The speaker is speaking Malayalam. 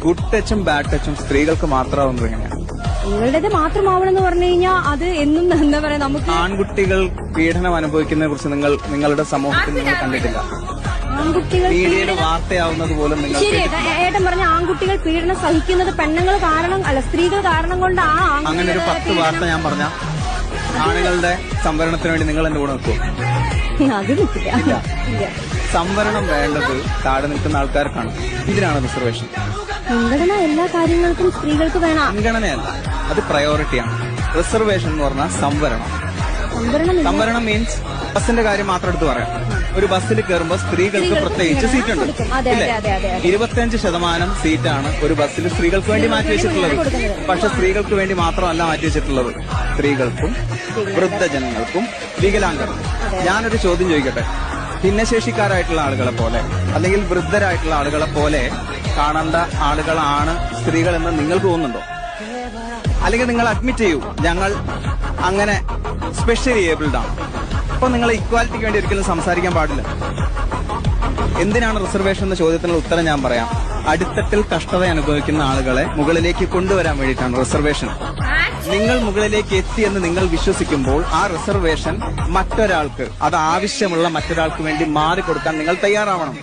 ഗുഡ് ടച്ചും ബാഡ് ടച്ചും സ്ത്രീകൾക്ക് മാത്രമാവുന്നത് എങ്ങനെയാണ്? നിങ്ങളുടേത് മാത്രമാവണമെന്ന് പറഞ്ഞു കഴിഞ്ഞാൽ അത് എന്നും എന്താ പറയാ നമുക്ക് ആൺകുട്ടികൾ പീഡനം അനുഭവിക്കുന്നതിനെ കുറിച്ച് നിങ്ങളുടെ സമൂഹത്തിൽ നിങ്ങൾ കണ്ടിട്ടില്ല. ആൺകുട്ടികൾ മീഡിയയിൽ വാർത്തയാവുന്നത് പോലും നിങ്ങൾ ശരി ഏട്ടൻ പറഞ്ഞ ആൺകുട്ടികൾ പീഡനം സഹിക്കുന്നത് പെണ്ണുങ്ങൾ കാരണം അല്ല സ്ത്രീകൾ കാരണം കൊണ്ട് ആ അങ്ങനെ ഒരു 10 വാർത്ത ഞാൻ പറഞ്ഞ ആണുങ്ങളുടെ സംവരണത്തിന് വേണ്ടി നിങ്ങൾ എന്റെ കൂടെ നിൽക്കുമോ? അത് നിൽക്കില്ല. സംവരണം വേണ്ടത് താഴെ നിൽക്കുന്ന ആൾക്കാർക്കാണ്. ഇതിനാണ് റിസർവേഷൻ. മുൻഗണന എല്ലാ കാര്യങ്ങൾക്കും സ്ത്രീകൾക്ക് വേണം. മുൻഗണനയല്ല, അത് പ്രയോറിറ്റിയാണ്. റിസർവേഷൻ എന്ന് പറഞ്ഞാൽ സംവരണം. സംവരണം മീൻസ് ബസിന്റെ കാര്യം മാത്രം എടുത്ത് പറയാം. ഒരു ബസ്സിൽ കയറുമ്പോൾ സ്ത്രീകൾക്ക് പ്രത്യേകിച്ച് സീറ്റുണ്ട്. 25% സീറ്റാണ് ഒരു ബസ്സിൽ സ്ത്രീകൾക്ക് വേണ്ടി മാറ്റിവെച്ചിട്ടുള്ളത്. പക്ഷെ സ്ത്രീകൾക്ക് വേണ്ടി മാത്രമല്ല മാറ്റിവെച്ചിട്ടുള്ളത്, സ്ത്രീകൾക്കും വൃദ്ധജനങ്ങൾക്കും വികലാംഗർക്കും. ഞാനൊരു ചോദ്യം ചോദിക്കട്ടെ. ഭിന്നശേഷിക്കാരായിട്ടുള്ള ആളുകളെ പോലെ അല്ലെങ്കിൽ വൃദ്ധരായിട്ടുള്ള ആളുകളെ പോലെ കാണേണ്ട ആളുകളാണ് സ്ത്രീകളെന്ന് നിങ്ങൾക്ക് തോന്നുന്നുണ്ടോ? അല്ലെങ്കിൽ നിങ്ങൾ അഡ്മിറ്റ് ചെയ്യൂ, ഞങ്ങൾ അങ്ങനെ സ്പെഷ്യലി ഏബിൾഡ് ആണ്. അപ്പൊ നിങ്ങൾ ഇക്വാലിറ്റിക്ക് വേണ്ടി ഒരിക്കലും സംസാരിക്കാൻ പാടില്ല. എന്തിനാണ് റിസർവേഷൻ എന്ന ചോദ്യത്തിനുള്ള ഉത്തരം ഞാൻ പറയാം. അടിത്തട്ടിൽ കഷ്ടത അനുഭവിക്കുന്ന ആളുകളെ മുകളിലേക്ക് കൊണ്ടുവരാൻ വേണ്ടിയിട്ടാണ് റിസർവേഷൻ. നിങ്ങൾ മുകളിലേക്ക് എത്തിയെന്ന് നിങ്ങൾ വിശ്വസിക്കുമ്പോൾ ആ റിസർവേഷൻ മറ്റൊരാൾക്ക്, അത് ആവശ്യമുള്ള മറ്റൊരാൾക്ക് വേണ്ടി മാറിക്കൊടുക്കാൻ നിങ്ങൾ തയ്യാറാവണം.